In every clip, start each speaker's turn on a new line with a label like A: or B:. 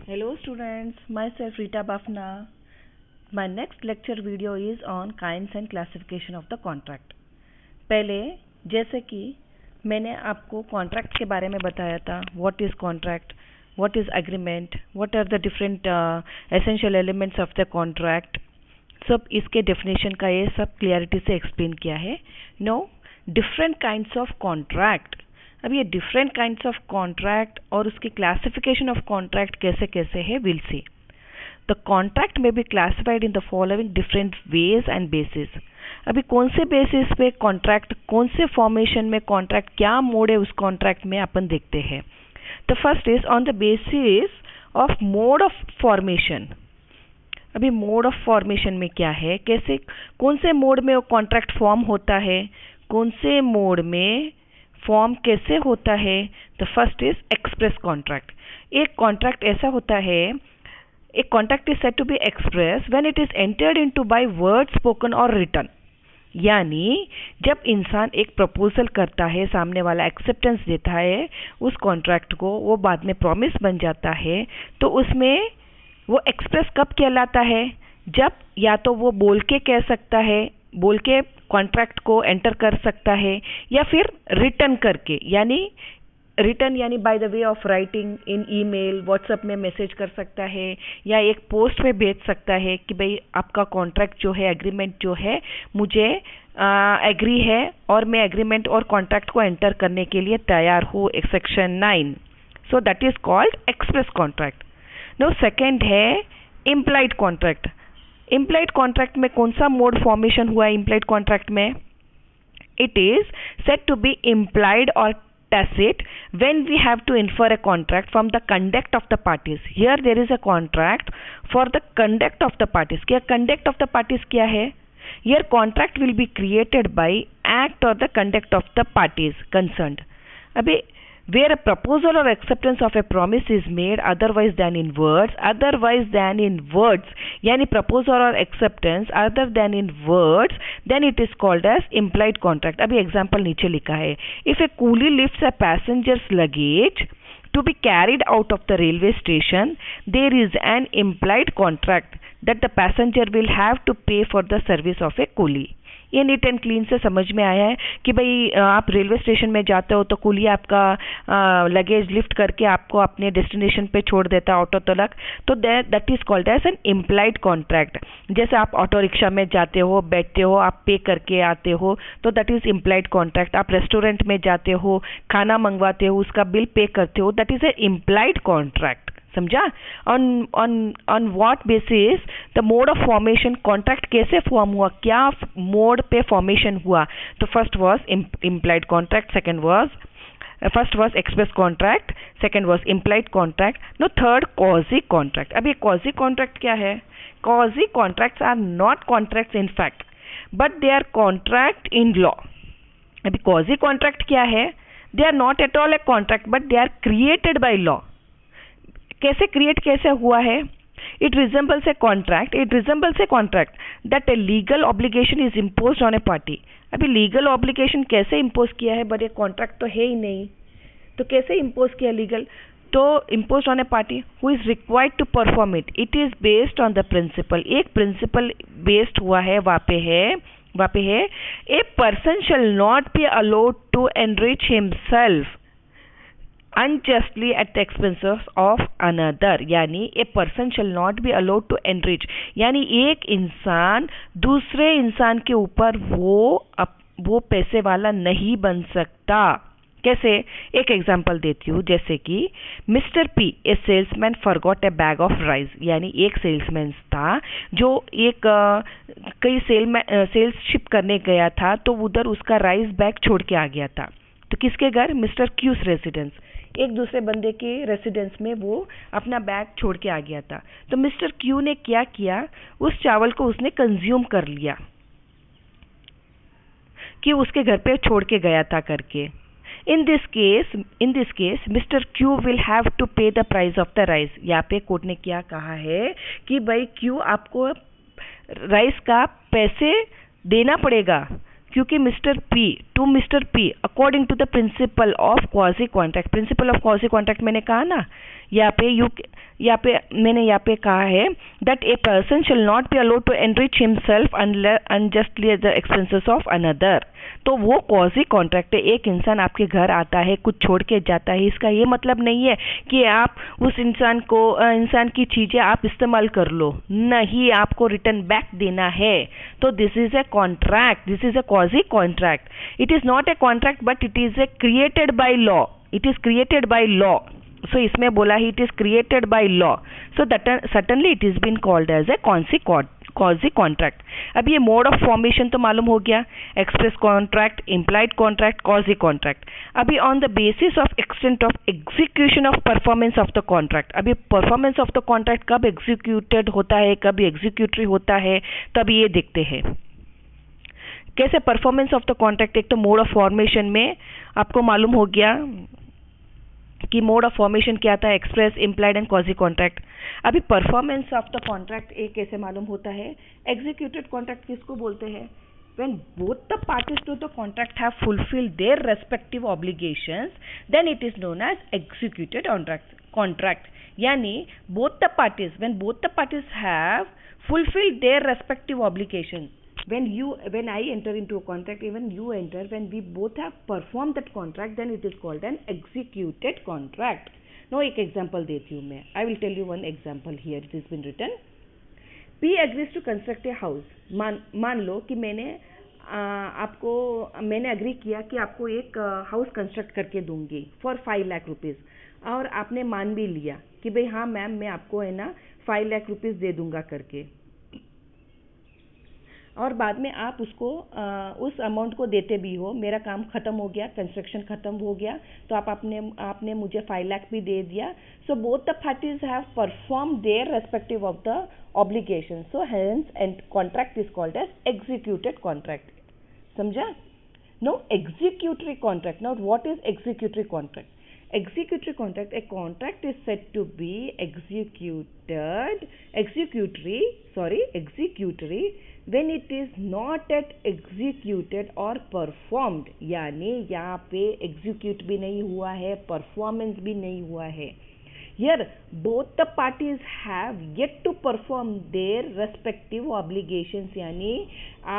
A: Hello students, myself Rita Bafna. My next lecture video is on kinds and classification of the contract. पहले जैसे कि मैंने आपको contract के बारे में बताया था, what is contract, what is agreement, what are the different essential elements of the contract, सब इसके डेफिनेशन का ये सब क्लियरिटी से एक्सप्लेन किया है. Know different kinds of contract. अब ये डिफरेंट काइंड्स ऑफ कॉन्ट्रैक्ट और उसकी क्लासिफिकेशन ऑफ कॉन्ट्रैक्ट कैसे कैसे है विल सी. द कॉन्ट्रैक्ट में be classified in the following different ways and bases. अभी कौन से बेसिस पे कॉन्ट्रैक्ट, कौन से फॉर्मेशन में कॉन्ट्रैक्ट, क्या मोड है उस कॉन्ट्रैक्ट में अपन देखते हैं. The first is on the basis of mode of formation. अभी मोड ऑफ फॉर्मेशन में क्या है, कैसे कौन से मोड में वो कॉन्ट्रैक्ट फॉर्म होता है, कौन से मोड में फॉर्म कैसे होता है. The first is express contract. एक कॉन्ट्रैक्ट ऐसा होता है, एक contract is said to be express when it is entered into by word spoken और रिटन. यानी जब इंसान एक प्रपोजल करता है, सामने वाला एक्सेप्टेंस देता है उस कॉन्ट्रैक्ट को, वो बाद में प्रॉमिस बन जाता है, तो उसमें वो एक्सप्रेस कब कहलाता है, जब या तो वो बोल के कह सकता है, बोल के कॉन्ट्रैक्ट को एंटर कर सकता है, या फिर रिटर्न करके, यानी रिटर्न यानी by the way of writing in email, WhatsApp में मैसेज कर सकता है, या एक पोस्ट पे भेज सकता है कि भाई आपका कॉन्ट्रैक्ट जो है, एग्रीमेंट जो है, मुझे एग्री है और मैं एग्रीमेंट और कॉन्ट्रैक्ट को एंटर करने के लिए तैयार हूँ, section 9. So that is called express contract. Know second है इम्प्लाइड कॉन्ट्रैक्ट. इम्प्लाइड कॉन्ट्रैक्ट में कौन सा मोड फॉर्मेशन हुआ है इम्प्लाइड कॉन्ट्रैक्ट में. It is said to be implied और tacit when we have to infer a contract from the conduct of the parties. Here there is a contract for the conduct of the parties. क्या conduct of the parties क्या है. Here contract will be created by act or the conduct of the parties concerned. अभी where a proposal or acceptance of a promise is made otherwise than in words, यानी proposal or acceptance other than in words, then it is called as implied contract. अभी example नीचे लिखा है. If a coolie lifts a passenger's luggage to be carried out of the railway station, there is an implied contract that the passenger will have to pay for the service of a coolie. ये neat and clean से समझ में आया है कि भाई आप railway station में जाते हो तो कुली आपका लगेज लिफ्ट करके आपको अपने डेस्टिनेशन पे छोड़ देता है ऑटो तक, तो that is called as an implied contract. जैसे आप ऑटो रिक्शा में जाते हो, बैठते हो, आप पे करके आते हो, तो दैट इज इम्प्लाइड कॉन्ट्रैक्ट. आप रेस्टोरेंट में जाते हो, खाना मंगवाते हो, उसका बिल पे करते हो, that is a implied contract. समझा. On what basis the mode of formation, contract कैसे फॉर्म हुआ, क्या मोड पे फॉर्मेशन हुआ. तो first was implied contract, first was express contract, second was implied contract. No third quasi contract. अब ये quasi contract क्या है. Quasi contracts are not contracts in fact but they are contract in law. अभी quasi contract क्या है. They are not at all a contract but they are created by law. कैसे create कैसे हुआ है. It resembles a contract that a legal obligation is imposed on a party. अभी legal obligation कैसे impose किया है, बट ये contract तो है ही नहीं, तो कैसे इम्पोज किया लीगल. तो impose on a party who is required to perform it. It is based on the principle. एक प्रिंसिपल बेस्ड हुआ है, वहाँ पे है a person shall not be allowed to enrich himself unjustly at the expenses of another. यानी a person shall not be allowed to enrich, यानी एक इंसान दूसरे इंसान के ऊपर वो पैसे वाला नहीं बन सकता. कैसे, एक एग्जांपल देती हूँ. जैसे कि mister P A salesman forgot A bag of rice. यानी एक सेल्समैन था जो एक कई सेल्स शिप करने गया था, तो उधर उसका राइस बैग छोड़ के आ गया था. तो किसके घर, मिस्टर क्यूस रेसिडेंस, एक दूसरे बंदे के रेसिडेंस में वो अपना बैग छोड़ के आ गया था. तो मिस्टर क्यू ने क्या किया, उस चावल को उसने कंज्यूम कर लिया कि उसके घर पे छोड़ के गया था करके. In this case mister Q will have to pay the price of the rice. यहाँ पे कोर्ट ने क्या कहा है कि भाई क्यू आपको राइस का पैसे देना पड़ेगा, क्योंकि mister P according to the principle of quasi contract. Principle of quasi contract मैंने कहा ना, यहाँ पे मैंने यहाँ पे कहा है that a person shall not be allowed to enrich himself unjustly at the expenses of another. तो वो कॉजी कॉन्ट्रैक्ट है। एक इंसान आपके घर आता है, कुछ छोड़ के जाता है, इसका ये मतलब नहीं है कि आप उस इंसान की चीजें आप इस्तेमाल कर लो, नहीं, आपको रिटर्न बैक देना है। तो this is a contract, this is a quasi contract. It is not a contract but it is a created by law, it is created by law. So इसमें बोला ही it is created by law, so certainly it is been called as a quasi contract. अब ये mode of formation तो मालूम हो गया, express contract, implied contract, quasi contract. अभी on the basis of extent of execution of performance of the contract, अभी performance of the contract कब executed होता है, कब एग्जीक्यूटरी होता है, तब ये देखते हैं कैसे परफॉर्मेंस ऑफ द कॉन्ट्रैक्ट। एक तो मोड ऑफ फॉर्मेशन में आपको मालूम हो गया कि मोड ऑफ फॉर्मेशन क्या था, एक्सप्रेस, इम्प्लाइड एंड कॉजी कॉन्ट्रैक्ट। अभी परफॉर्मेंस ऑफ द कॉन्ट्रैक्ट एक कैसे मालूम होता है, एग्जीक्यूटेड कॉन्ट्रैक्ट किसको बोलते हैं, when both the parties to the contract have fulfilled their respective obligations, then it is known as executed contract. Yani when both the parties have fulfilled their respective obligations, when I enter into a contract, even you enter, when we both have performed that contract, then it is called an executed contract. Now एक example देती हूँ मैं, I will tell you one example here. It has been written, P agrees to construct a house. मान लो कि मैंने agree किया कि आपको एक हाउस कंस्ट्रक्ट करके दूंगी फॉर 5 लाख रुपीज़, और आपने मान भी लिया कि भाई हाँ मैम मैं आपको है ना 5 लाख रुपीज़ दे दूंगा करके, और बाद में आप उसको उस अमाउंट को देते भी हो, मेरा काम ख़त्म हो गया, कंस्ट्रक्शन ख़त्म हो गया, तो आपने मुझे 5 लाख भी दे दिया। So both the parties have perform their respective of the obligation, so hence and contract is called as executed contract. समझा? No executory contract. Now what is executory contract? Executory contract, a contract is said to be executory when it is not yet executed or performed, यानी यहाँ पे execute भी नहीं हुआ है, performance भी नहीं हुआ है। Here both the parties have yet to perform their respective obligations, यानी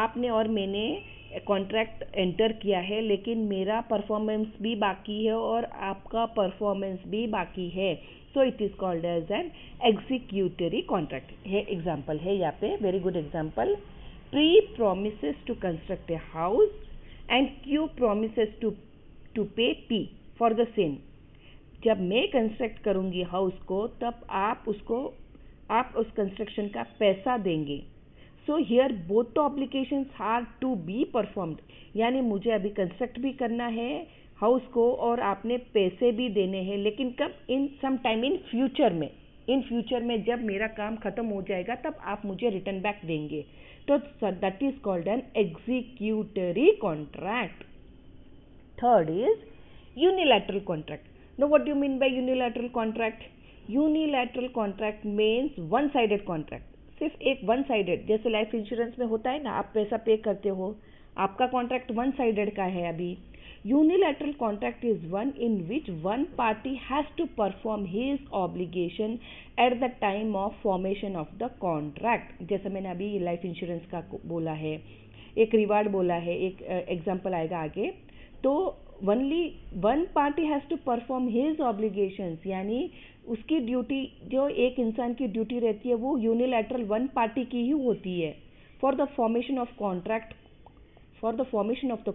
A: आपने और मैंने कॉन्ट्रैक्ट एंटर किया है लेकिन मेरा परफॉर्मेंस भी बाकी है और आपका परफॉर्मेंस भी बाकी है, so it is called as an executory contract. है एग्जांपल है यहाँ पे, very good example, P promises to construct a house and Q promises to pay P for the same. जब मैं कंस्ट्रक्ट करूँगी हाउस को तब आप उस कंस्ट्रक्शन का पैसा देंगे। So here both the obligations are to be performed, यानी मुझे अभी कंस्ट्रक्ट भी करना है हाउस को और आपने पैसे भी देने हैं, लेकिन कब, इन सम टाइम इन फ्यूचर में जब मेरा काम खत्म हो जाएगा तब आप मुझे रिटर्न बैक देंगे। तो that is called an executory contract. Third is unilateral contract. Now what do you mean by unilateral contract? Unilateral contract means one sided contract, सिर्फ एक वन साइडेड, जैसे लाइफ इंश्योरेंस में होता है ना, आप पैसा पे करते हो, आपका कॉन्ट्रैक्ट वन साइडेड का है। अभी unilateral contract is one in which one party has to perform his obligation at the time of formation of the contract. जैसे मैंने अभी लाइफ इंश्योरेंस का बोला है, एक रिवार्ड बोला है, एक एग्जाम्पल आएगा आगे। तो only one party has to perform his obligations, यानी उसकी ड्यूटी, जो एक इंसान की ड्यूटी रहती है वो यूनिलैटरल वन पार्टी की ही होती है। For the formation of the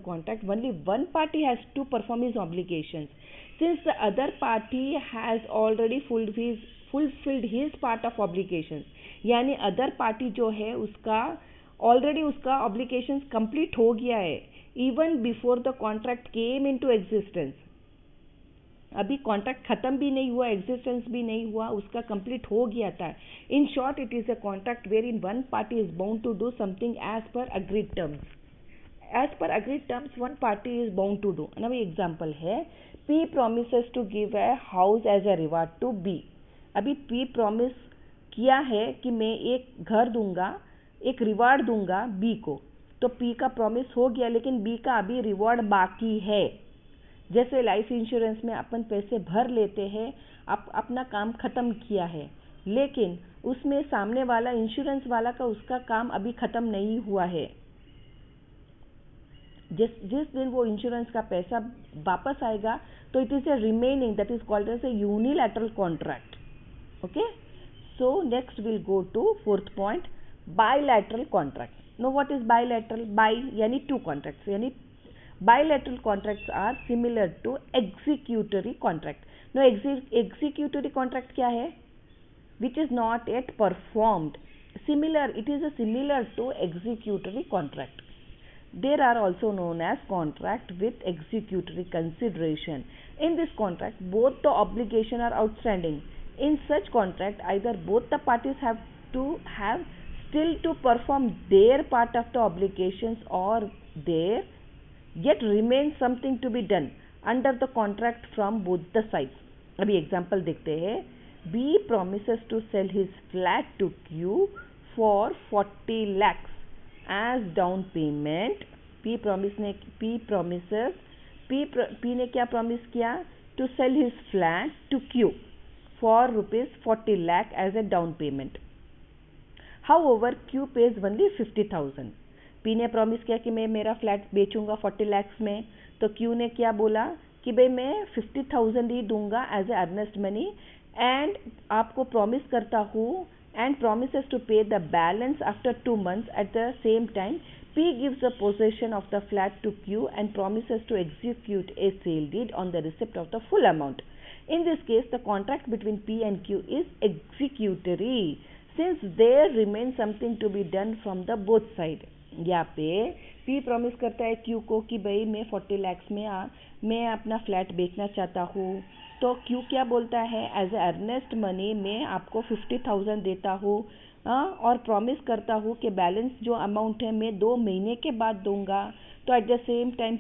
A: contract only one party has to perform his obligations since the other party has already fulfilled his part of obligations, यानी अदर पार्टी जो है उसका ऑलरेडी उसका obligations complete हो गया है even before the contract came into existence. अभी contract खत्म भी नहीं हुआ, एग्जिस्टेंस भी नहीं हुआ, उसका कंप्लीट हो गया था। In short it is a contract wherein one party is bound to do something as per agreed terms. As per agreed terms one party is bound to do. अभी example है, P promises to give a house as a reward to B। अभी P promise किया है कि मैं एक घर दूंगा, एक रिवार्ड दूंगा B को, तो P का प्रॉमिस हो गया लेकिन B का अभी रिवॉर्ड बाकी है। जैसे लाइफ इंश्योरेंस में अपन पैसे भर लेते हैं, आप अपना काम ख़त्म किया है, लेकिन उसमें सामने वाला इंश्योरेंस वाला का उसका काम अभी ख़त्म नहीं हुआ है। जिस दिन वो इंश्योरेंस का पैसा वापस आएगा तो it is a remaining, that is called as a unilateral contract. Okay, so next will go to fourth point, bilateral contract. Know what is bilateral? Bi यानी टू कॉन्ट्रैक्ट्स, यानी bilateral contracts are similar to executory contract. Now executory contract क्या है? Which is not yet performed. Similar, it is a similar to executory contract. There are also known as contract with executory consideration. In this contract, both the obligation are outstanding. In such contract, either both the parties have still to perform their part of the obligations, or there yet remains something to be done under the contract from both the sides. अभी example देखते हैं। B promises to sell his flat to Q for 40 lakhs as down payment. P ने क्या promise किया? To sell his flat to Q for rupees 40 lakh as a down payment. However, Q pays only 50,000. P ने promise किया कि मैं मेरा flat बेचूंगा 40 lakhs में, तो क्यू ने क्या बोला कि भाई मैं 50,000 ही दूंगा as a earnest money, and आपको प्रॉमिस करता हूँ, and promises to pay the balance after 2 months. At the same time, P gives the possession of the flat to Q and promises to execute a sale deed on the receipt of the full amount. In this case, the contract between P and Q is executory, since there remains something to be done from the both side. यहाँ पे P promise करता है Q को कि भाई मैं 40 lakhs में मैं अपना फ्लैट बेचना चाहता हूँ, तो Q क्या बोलता है? एज ए अर्नेस्ट मनी मैं आपको 50,000 देता हूँ, और प्रॉमिस करता हूँ कि बैलेंस जो अमाउंट है मैं 2 महीने के बाद दूंगा। तो eight the same time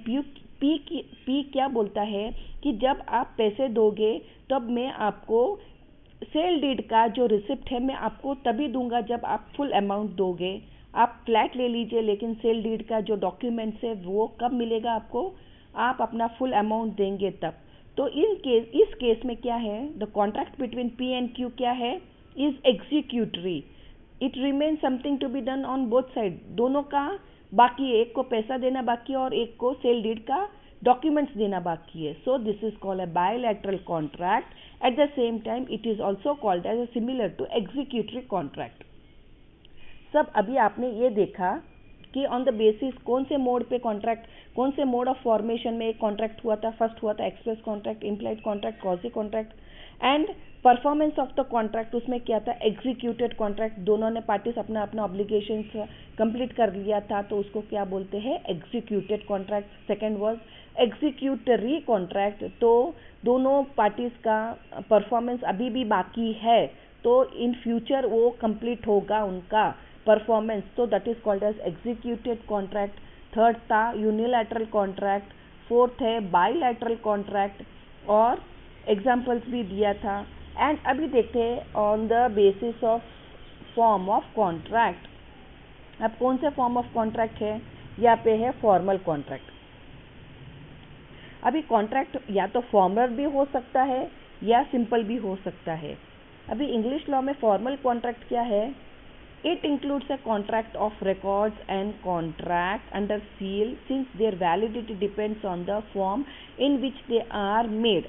A: P क्या बोलता है कि जब आप पैसे दोगे तब मैं आपको सेल डीड का जो रिसिप्ट है मैं आपको तभी दूंगा जब आप फुल अमाउंट दोगे। आप फ्लैट ले लीजिए, लेकिन सेल डीड का जो डॉक्यूमेंट्स है वो कब मिलेगा आपको? आप अपना फुल अमाउंट देंगे तब। तो इस केस में क्या है? The contract between P and Q क्या है? Is executory. It remain something to be done on both side. दोनों का बाकी है, एक को पैसा देना बाकी है और एक को सेल डीड का डॉक्यूमेंट्स देना बाकी है। So this is called a bilateral contract. At the same time it is also called as a similar to executory contract. सब अभी आपने ये देखा कि ऑन द बेसिस कौन से मोड पे कॉन्ट्रैक्ट, कौन से मोड ऑफ फॉर्मेशन में एक कॉन्ट्रैक्ट हुआ था। फर्स्ट हुआ था express contract, implied contract, quasi contract, and performance of the contract उसमें क्या था? Executed contract. दोनों ने पार्टीज अपना अपना ऑब्लिगेशंस कंप्लीट कर लिया था, तो उसको क्या बोलते हैं? Executed contract. Second was executory contract. तो दोनों पार्टीज का परफॉर्मेंस अभी भी बाकी है, तो इन फ्यूचर वो कंप्लीट होगा उनका परफॉर्मेंस, तो that is called as executed contract. Third था यूनिलैटरल कॉन्ट्रैक्ट। फोर्थ है बायलैटरल कॉन्ट्रैक्ट, और एग्जाम्पल्स भी दिया था। एंड अभी देखते हैं on the basis of form of contract. अब कौन से फॉर्म ऑफ कॉन्ट्रैक्ट है? यहाँ पे है फॉर्मल कॉन्ट्रैक्ट। अभी कॉन्ट्रैक्ट या तो फॉर्मल भी हो सकता है या सिंपल भी हो सकता है। अभी इंग्लिश लॉ में फॉर्मल कॉन्ट्रैक्ट क्या है? It includes a contract of records and contract under seal, since their validity depends on the form in which they are made.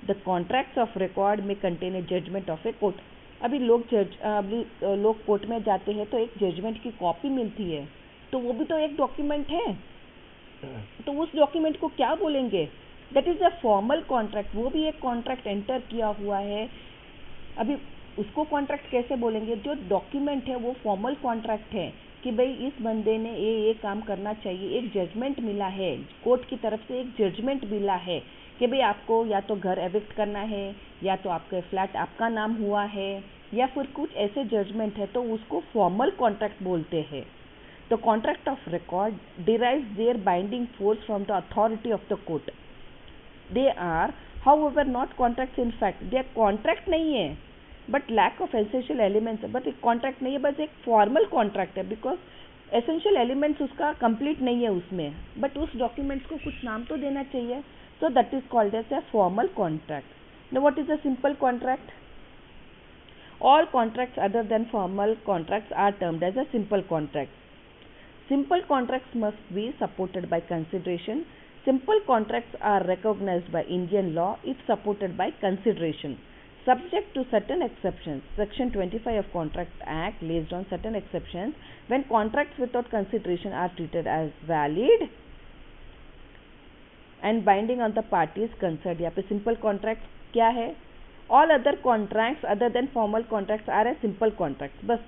A: The contracts of record may contain a judgment of a court. अभी लोग court में जाते हैं तो एक judgement की copy मिलती है, तो वो भी तो एक डॉक्यूमेंट है, तो उस डॉक्यूमेंट को क्या बोलेंगे? That is a formal contract. वो भी एक कॉन्ट्रैक्ट एंटर किया हुआ है। अभी उसको कॉन्ट्रैक्ट कैसे बोलेंगे? जो डॉक्यूमेंट है वो फॉर्मल कॉन्ट्रैक्ट है कि भाई इस बंदे ने ये काम करना चाहिए। एक जजमेंट मिला है, कोर्ट की तरफ से एक जजमेंट मिला है कि भाई आपको या तो घर एविक्ट करना है, या तो आपका फ्लैट आपका नाम हुआ है, या फिर कुछ ऐसे जजमेंट है, तो उसको फॉर्मल कॉन्ट्रैक्ट बोलते हैं। The contract of record derives their binding force from the authority of the court. They are however not contracts in fact. They contract नहीं है but lack of essential elements. But एक contract नहीं है, बस एक formal contract है, because essential elements उसका complete नहीं है उसमें, बट उस डॉक्यूमेंट्स को कुछ नाम तो देना चाहिए। So that is called as a formal contract. Now what is a simple contract? All contracts other than formal contracts are termed as a simple contract. Simple contracts must be supported by consideration. Simple contracts are recognized by Indian law if supported by consideration, subject to certain exceptions. Section 25 of Contract Act lays down certain exceptions when contracts without consideration are treated as valid and binding on the parties concerned. यहाँ पे simple contracts क्या है? All other contracts other than formal contracts are a simple contracts. बस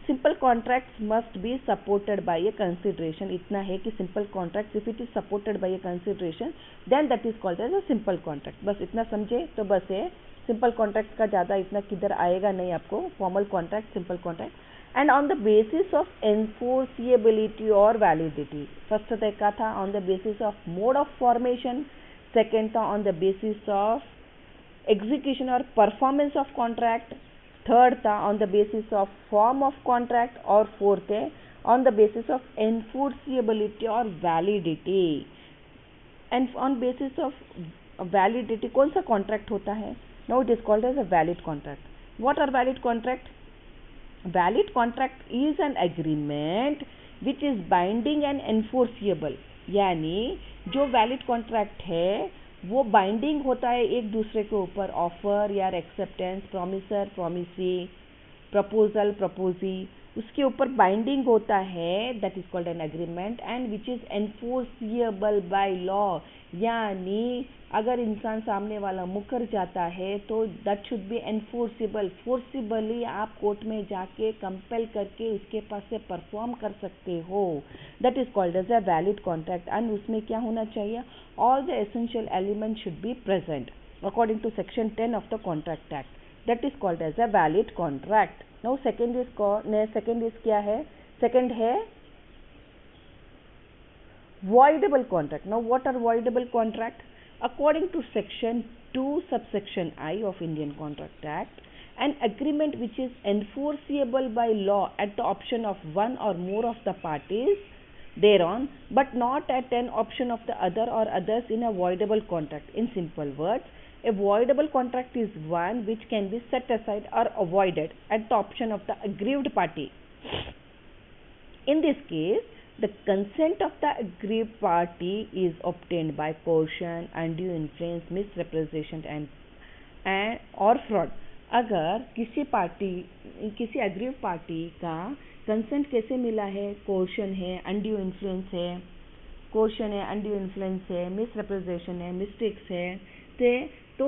A: simple contracts must be supported by a consideration. इतना है कि simple contracts if it is supported by a consideration then that is called as a simple contract. बस इतना समझे तो बस है. Simple contracts का ज़्यादा इतना किधर आएगा नहीं आपको. Formal contract, simple contract. And on the basis of enforceability or validity. First देखा था on the basis of mode of formation. Second था on the basis of execution or performance of contract. Third था on the basis of form of contract. और fourth है on the basis of enforceability or validity. And on basis of validity कौन सा contract होता है? Now it is called as a valid contract. What are valid contract? Valid contract is an agreement which is binding and enforceable. यानी जो valid contract है वो binding होता है एक दूसरे के ऊपर. ऑफर या एक्सेप्टेंस, प्रॉमिसर प्रॉमिसी, प्रपोजल प्रपोजी, उसके ऊपर बाइंडिंग होता है. That is called an agreement and which is enforceable by law. यानी अगर इंसान सामने वाला मुकर जाता है तो that should be enforceable. Forcibly आप कोर्ट में जाके कंपेल करके उसके पास से परफॉर्म कर सकते हो. That is called as a valid contract. And उसमें क्या होना चाहिए? All the essential element should be present according to section 10 of the contract act. That is called as a valid contract. Now second is क्या है? Second है voidable contract. Now what are voidable contract? According to section 2 subsection I of Indian Contract Act, an agreement which is enforceable by law at the option of one or more of the parties thereon but not at an option of the other or others in a voidable contract. In simple words, a voidable contract is one which can be set aside or avoided at the option of the aggrieved party. In this case, the consent of the aggrieved party is obtained by coercion, undue influence, misrepresentation and or fraud. अगर किसी aggrieved party का consent कैसे मिला है? Coercion है, undue influence है, misrepresentation है, mistakes है, तो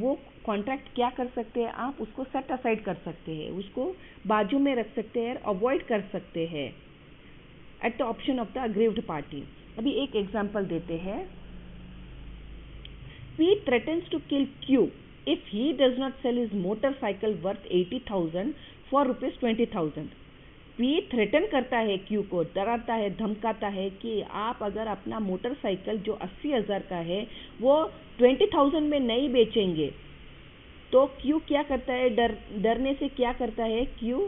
A: वो कॉन्ट्रैक्ट क्या कर सकते हैं? आप उसको सेट असाइड कर सकते हैं, उसको बाजू में रख सकते हैं, अवॉइड कर सकते हैं eight the option of the aggrieved party. अभी एक एग्जांपल देते हैं. P threatens to kill Q if he does not sell his motorcycle worth 80,000 for rupees 20,000. P threaten करता है Q को, डराता है, धमकाता है कि आप अगर अपना मोटरसाइकिल जो 80,000 का है वो 20,000 में नहीं बेचेंगे तो Q क्या करता है? डरने से क्या करता है? Q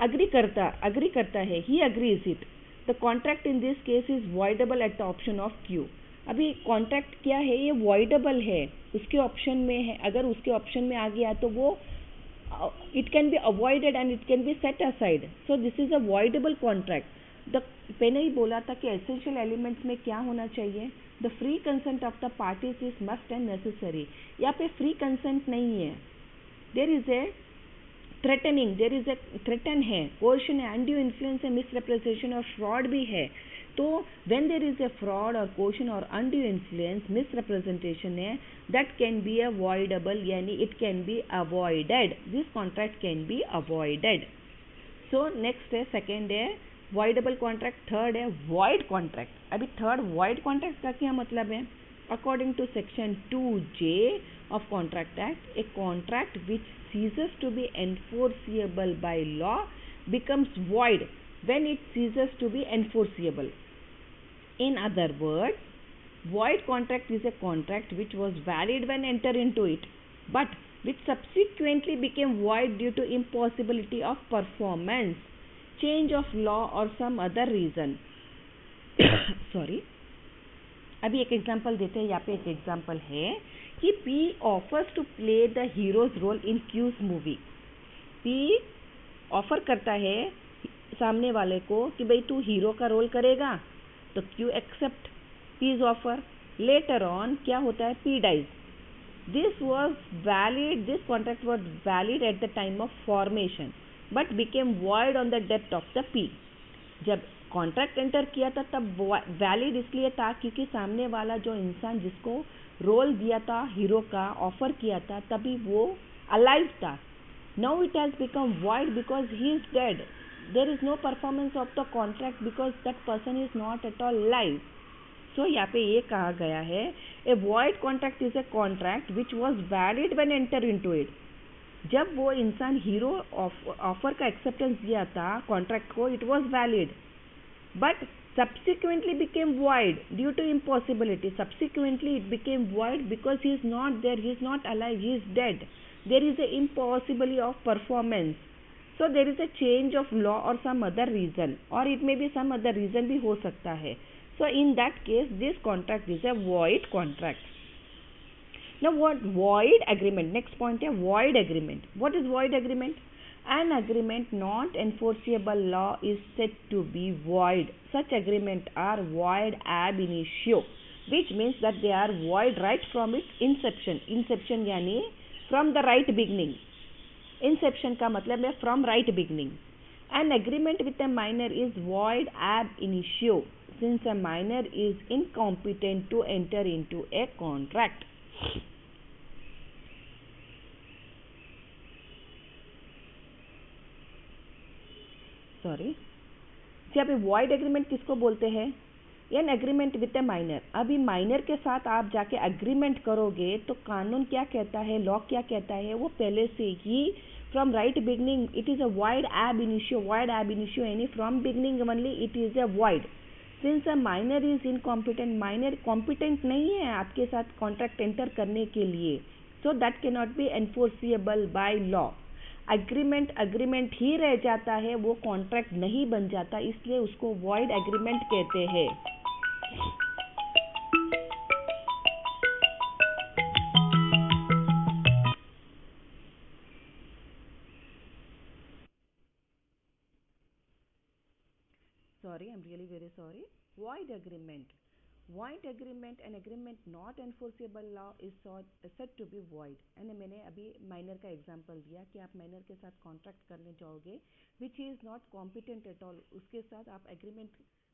A: अग्री करता है. He agrees it. The contract in this case is voidable at the option of Q. अभी कॉन्ट्रैक्ट क्या है? ये वॉइडेबल है, उसके ऑप्शन में है. अगर उसके ऑप्शन में आ गया तो वो it can be avoided and it can B set aside. So this is a voidable contract. मैंने ही बोला था कि एसेंशियल एलिमेंट्स में क्या होना चाहिए? The free consent of the parties is must and necessary. यहाँ पे फ्री कंसेंट नहीं है. There is a threatening, there is a threaten है, कोर्शन है, अनड्यू इन्फ्लुएंस है, मिसरिप्रेजेंटेशन और फ्रॉड भी है. तो when there is a fraud और कोर्शन और अनड्यू इन्फ्लुएंस, मिसरिप्रेजेंटेशन है, that can be a voidable, यानी it can be avoided. This contract can be avoided. So next है, सेकेंड है वॉइडेबल कॉन्ट्रैक्ट. थर्ड है वॉइड कॉन्ट्रैक्ट. अभी third void contract का क्या मतलब है? According to section 2J of Contract Act, a contract which ceases to be enforceable by law becomes void when it ceases to be enforceable. In other words, void contract is a contract which was valid when entered into it, but which subsequently became void due to impossibility of performance, change of law or some other reason. Sorry. अभी एक example देते हैं. यहाँ पे एक example है कि P offers to play the hero's role in Q's movie. P offer करता है सामने वाले को कि भाई तू हीरो का रोल करेगा, तो Q accept P's offer. Later on क्या होता है, P dies. This contract was valid at the time of formation but became void on the death of the P। जब कॉन्ट्रैक्ट एंटर किया था तब वैलिड इसलिए था क्योंकि सामने वाला जो इंसान जिसको रोल दिया था हीरो का ऑफर किया था तभी वो अलाइव था। Now it has become void because he is dead। there is no performance of the contract because that person is not at all live। सो यहाँ पे ये कहा गया है, ए void contract is a contract which was valid when enter into it. जब वो इंसान hero offer का एक्सेप्टेंस दिया था कॉन्ट्रैक्ट को, it was valid but subsequently became void due to impossibility। Subsequently it became void because he is not there, he is not alive, he is dead। there is a impossibility of performance। so there is a change of law or some other reason, or it may be some other reason भी हो सकता है। so in that case this contract is a void contract। now what void agreement, next point है void agreement। what is void agreement? An agreement not enforceable law is said to be void। such agreement are void ab initio, which means that they are void right from its inception। inception यानी from the right beginning। inception का मतलब है from right beginning। an agreement with a minor is void ab initio since a minor is incompetent to enter into a contract। Sorry, यहाँ पे void agreement किसको बोलते हैं? An agreement with A minor. अभी minor के साथ आप जाके एग्रीमेंट करोगे तो कानून क्या कहता है, लॉ क्या कहता है, वो पहले से ही from right beginning it is a void ab initio. Void ab initio यानी from beginning only it is a void. Since a minor is incompetent, minor competent नहीं है आपके साथ कॉन्ट्रैक्ट एंटर करने के लिए, so that can not be enforceable by law. Agreement ही रह जाता है, वो कॉन्ट्रैक्ट नहीं बन जाता, इसलिए उसको वॉइड एग्रीमेंट कहते हैं। Sorry, I'm really very sorry। void agreement, an agreement not enforceable law is said to be void। यानी मैंने अभी माइनर का एग्जांपल दिया कि आप माइनर के साथ कॉन्ट्रैक्ट करने जाओगे which is not competent at all, उसके साथ आप एग्रीमेंट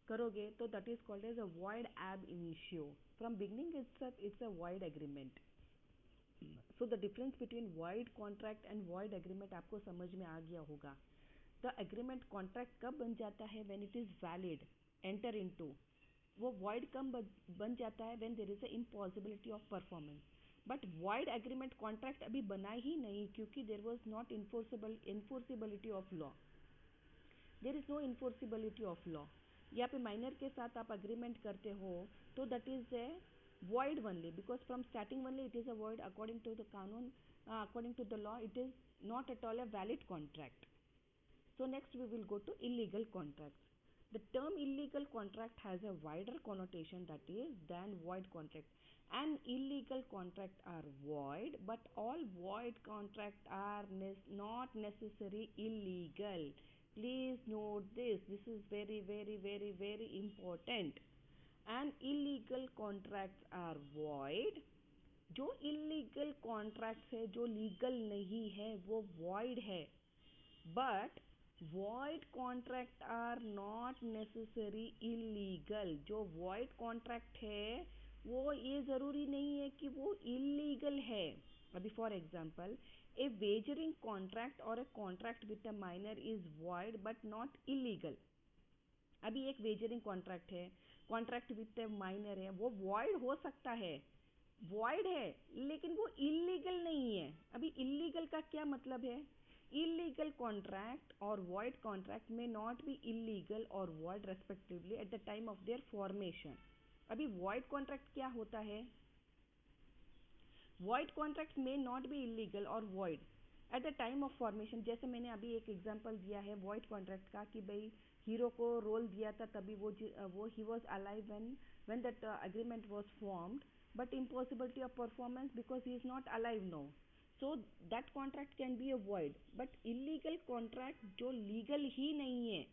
A: करोगे तो that is called as a void ab initio। From beginning it's a void agreement। So the difference between void contract and void agreement आपको समझ में आ गया होगा। द एग्रीमेंट कॉन्ट्रैक्ट कब बन जाता है? When it is valid enter into. वो void कब बन जाता है? When there is a impossibility of performance. But void agreement contract अभी बना ही नहीं क्योंकि there was not enforceability of law. There is no enforceability of law. यहाँ पे माइनर के साथ आप अग्रीमेंट करते हो तो that is A void only because from starting only it is a void according to the कानून, according to the law it is not at all a valid contract। So next we will go to illegal contracts। The term illegal contract has a wider connotation that is than void contract। An illegal contract are void, but all void contracts are not necessarily illegal। Please note this, this is very very very very important। And illegal contracts are void। जो illegal contracts है, जो legal नहीं है, वो void है। But void contract are not necessary illegal। जो void contract है वो ये ज़रूरी नहीं है कि वो illegal है। अभी for example, a wagering contract or a contract with a minor is void but not illegal। अभी एक वेजरिंग कॉन्ट्रैक्ट है, कॉन्ट्रैक्ट विथ माइनर है, वो वॉइड हो सकता है, वॉइड है लेकिन वो इलीगल नहीं है। अभी इलीगल का क्या मतलब है? इलीगल कॉन्ट्रैक्ट और वॉइड कॉन्ट्रैक्ट में नॉट बी इलीगल और void respectively eight the time of their formation. अभी वॉइड कॉन्ट्रैक्ट क्या होता है? वॉइड कॉन्ट्रैक्ट में नॉट बी इलीगल और void eight the time of formation. जैसे मैंने अभी एक एग्जांपल दिया है वॉइड कॉन्ट्रैक्ट का कि भाई हीरो को रोल दिया था तभी वो he was alive when that agreement was formed, but impossibility of performance because he is not alive now. So that contract can be a void. But illegal contract जो legal ही नहीं है,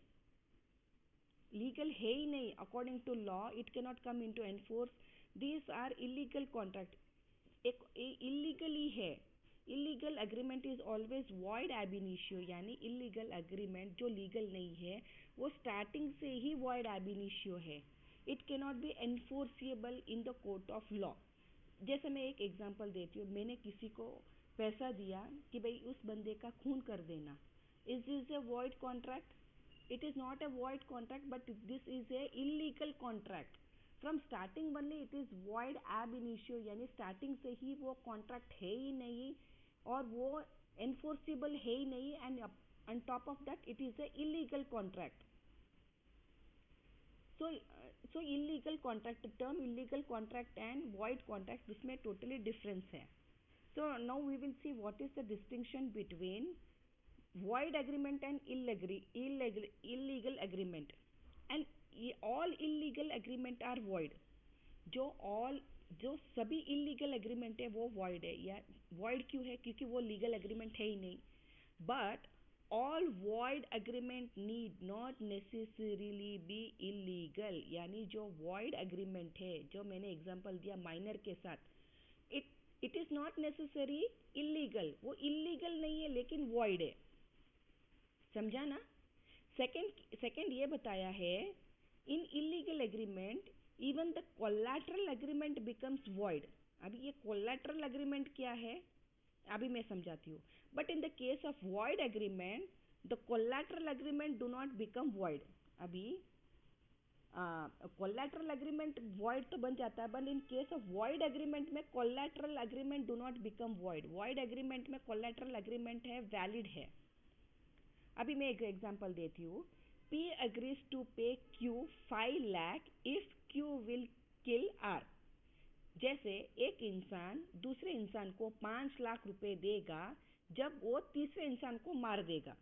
A: legal है ही नहीं, according to law it cannot come into enforce. These are illegal contract. एक illegal ही है. Illegal agreement is always void ab initio, यानी illegal agreement जो legal नहीं है वो starting से ही void ab initio है. It cannot be enforceable in the court of law. जैसे मैं एक एग्जांपल देती हूँ, मैंने किसी को पैसा दिया कि भाई उस बंदे का खून कर देना. Is this A void contract? It is not a void contract, but this is A illegal contract. From starting only it is void एब इनिशियो, यानी स्टार्टिंग से ही वो कॉन्ट्रैक्ट है ही नहीं और वो एनफोर्सिबल है ही नहीं. And on top of that it is A illegal contract. So illegal contract, the term illegal contract and void contract, इसमें totally difference है. So now we will see what is the distinction between void agreement and illegal agreement. And all illegal agreement are void. जो सभी illegal agreement है वो void है. या void क्यों है? क्योंकि वो legal agreement है ही नहीं. But all void agreement need not necessarily be illegal. यानी जो void agreement है, जो मैंने एग्जांपल दिया माइनर के साथ, it is not necessary illegal. वो इलीगल नहीं है लेकिन void है. समझा ना? सेकेंड ये बताया है, इन illegal agreement even the collateral agreement becomes void. अभी ये कोलैटरल एग्रीमेंट क्या है अभी मैं समझाती हूँ. But in the case of void agreement the collateral agreement do not become void. अभी कोलैटरल एग्रीमेंट void तो बन जाता है, but in case of void agreement में collateral agreement do not become void. void agreement में collateral agreement है, valid है. अभी मैं एक एग्जांपल देती हूँ. P agrees to pay Q 5 lakh if Q will kill R. जैसे एक इंसान दूसरे इंसान को 5 लाख रुपए देगा जब वो तीसरे इंसान को मार देगा.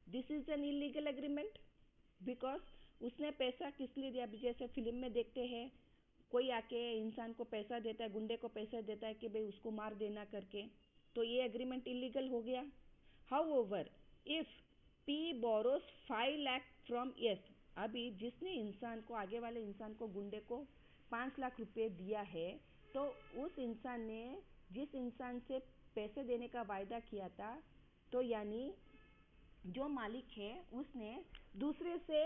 A: This is an illegal agreement because उसने पैसा किस लिए दिया. जैसे फिल्म में देखते हैं, कोई आके इंसान को पैसा देता है, गुंडे को पैसा देता है कि भाई उसको मार देना करके, तो ये एग्रीमेंट इलीगल हो गया. However if P borrows 5 lakh from S, अभी जिसने इंसान को, आगे वाले इंसान को, गुंडे को 5 लाख रुपए दिया है, तो उस इंसान ने जिस इंसान से पैसे देने का वायदा किया था, तो यानी जो मालिक है उसने दूसरे से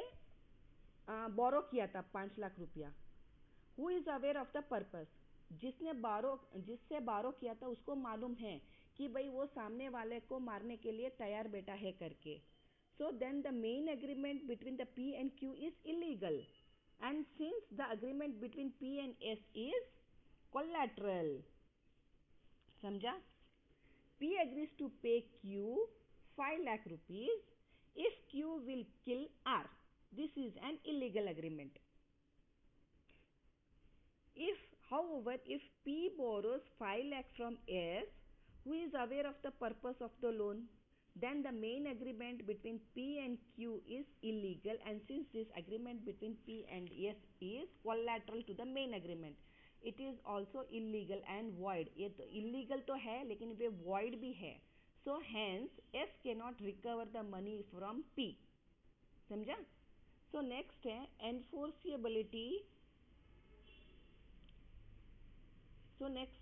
A: बोरो किया था 5 लाख रुपया. Who is aware of the purpose? जिससे बारो किया था उसको मालूम है कि भाई वो सामने वाले को मारने के लिए तैयार बैठा है करके. So then the main agreement between the P and Q is illegal, and since the agreement between P and S is collateral. समझा? P agrees to pay Q 5 lakh rupees if Q will kill R. This is an illegal agreement. However, if P borrows 5 lakh from S, who is aware of the purpose of the loan, then the main agreement between P and Q is illegal, and since this agreement between P and S is collateral to the main agreement, it is also illegal and void. ये तो illegal तो है लेकिन ये void भी है. So hence S cannot recover the money from P. समझा? So next है enforceability. So next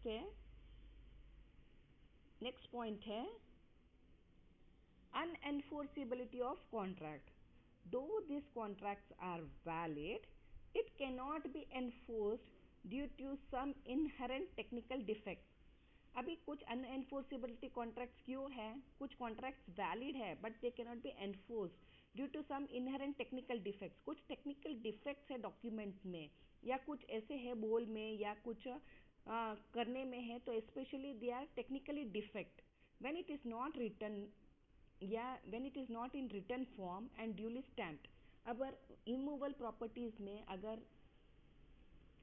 A: point है unenforceability of contract. Though these contracts are valid, it cannot be enforced due to some inherent technical defects. अभी कुछ unenforceability contracts क्यों है? कुछ contracts valid है but they cannot be enforced due to some inherent technical defects. कुछ technical defects है document में, या कुछ ऐसे है बोल में, या कुछ करने में है, तो especially they are technically defect. When it is not written, या when it is not in written form and duly stamped. अगर immovable properties में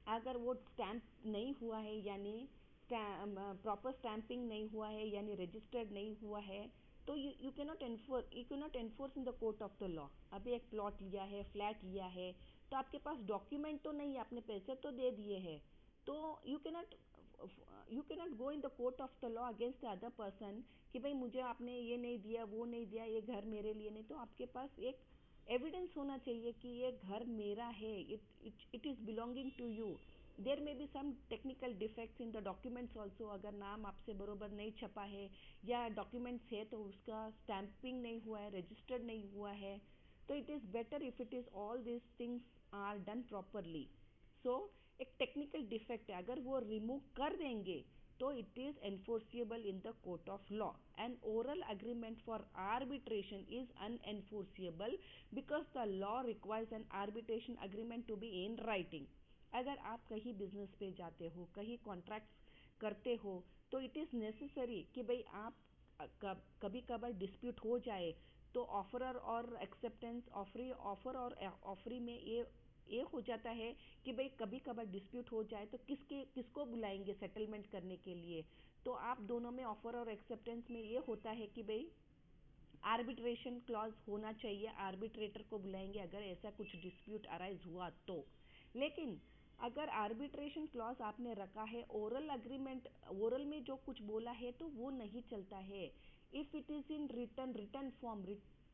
A: अगर वो स्टैम्प नहीं हुआ है, यानी प्रॉपर स्टैम्पिंग नहीं हुआ है, यानी रजिस्टर्ड नहीं हुआ है, तो you cannot enforce in the court of the law. अभी एक प्लॉट लिया है, फ्लैट लिया है, तो आपके पास डॉक्यूमेंट तो नहीं है, आपने पैसे तो दे दिए हैं, तो you cannot go in the court of the law against the other person कि भाई मुझे आपने ये नहीं दिया, वो नहीं दिया, ये घर मेरे लिए नहीं। तो आपके पास एक एविडेंस होना चाहिए कि ये घर मेरा है, it is belonging to you. There may be some technical defects in the documents also. अगर नाम आपसे बरोबर नहीं छपा है या डॉक्यूमेंट्स है तो उसका स्टैंपिंग नहीं हुआ है, रजिस्टर्ड नहीं हुआ है, तो it is better if it is all this things are done properly. So एक टेक्निकल डिफेक्ट है, अगर वो रिमूव कर देंगे तो it is enforceable in the court of law. An oral agreement for arbitration is unenforceable because the law requires an arbitration agreement to be in writing. अगर आप कहीं बिजनेस पे जाते हो, कहीं कॉन्ट्रैक्ट करते हो, तो इट इज़ नेसेसरी कि भाई आप कभी कभार डिस्प्यूट हो जाए तो ऑफरर और एक्सेप्टेंस, ऑफर और ऑफरी में ये हो जाता है कि भाई कभी कभार डिस्प्यूट हो जाए तो किसको बुलाएंगे सेटलमेंट करने के लिए। तो आप दोनों में ऑफर और एक्सेप्टेंस में ये होता है कि भाई आर्बिट्रेशन क्लॉज होना चाहिए, आर्बिट्रेटर को बुलाएंगे अगर ऐसा कुछ डिस्प्यूट अराइज हुआ तो। लेकिन अगर आर्बिट्रेशन क्लॉज आपने रखा है, ओरल अग्रीमेंट, ओरल में जो कुछ बोला है तो वो नहीं चलता है। If it is in return form,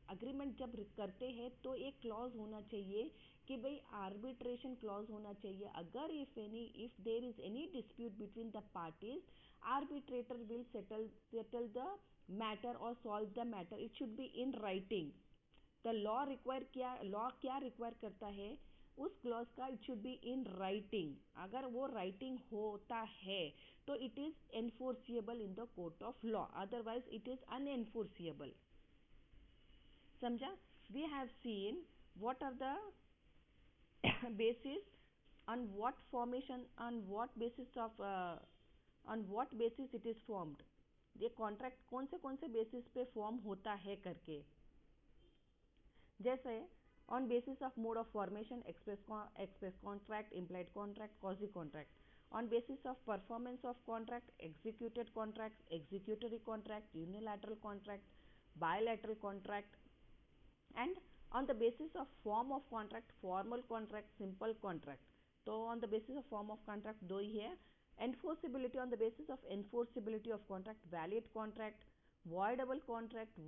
A: agreement जब करते हैं तो एक क्लॉज होना चाहिए कि भाई आर्बिट्रेशन क्लॉज होना चाहिए। अगर if there is any dispute between the parties, arbitrator will settle the matter और solve the matter. It should be in writing. The law क्या रिक्वायर करता है उस क्लॉज का, it should be in writing. अगर वो राइटिंग होता है तो it is enforceable in the court of law, otherwise it is unenforceable. समझा? We have seen what are the basis, on what formation, on what basis it is formed, ये contract कौन से basis पे form होता है करके। जैसे on basis of mode of formation, express contract, implied contract, quasi contract. on basis of performance of contract, executed contract, executory contract, unilateral contract, bilateral contract, and on the basis of form of contract, formal contract, simple contract। तो on the basis of form of contract दो ही है। enforceability, on the basis of enforceability of contract, valid contract, voidable contract,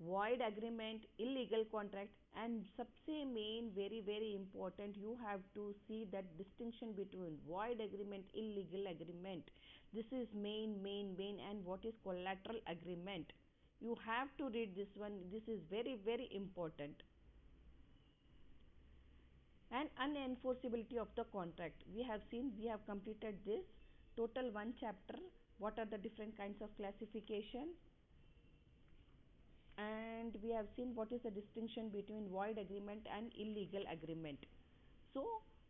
A: void agreement, illegal contract। and सबसे main, very important, you have to see that distinction between void agreement, illegal agreement। this is main and what is collateral agreement। you have to read this one, this is very important। and unenforceability of the contract, we have seen, we have completed this total one chapter, what are the different kinds of classification, and we have seen what is the distinction between void agreement and illegal agreement। so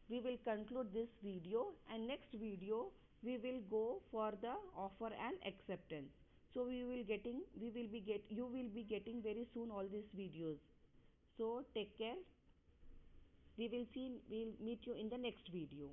A: we will conclude this video, and next video we will go for the offer and acceptance। so you will be getting very soon all these videos। so take care, we will meet you in the next video।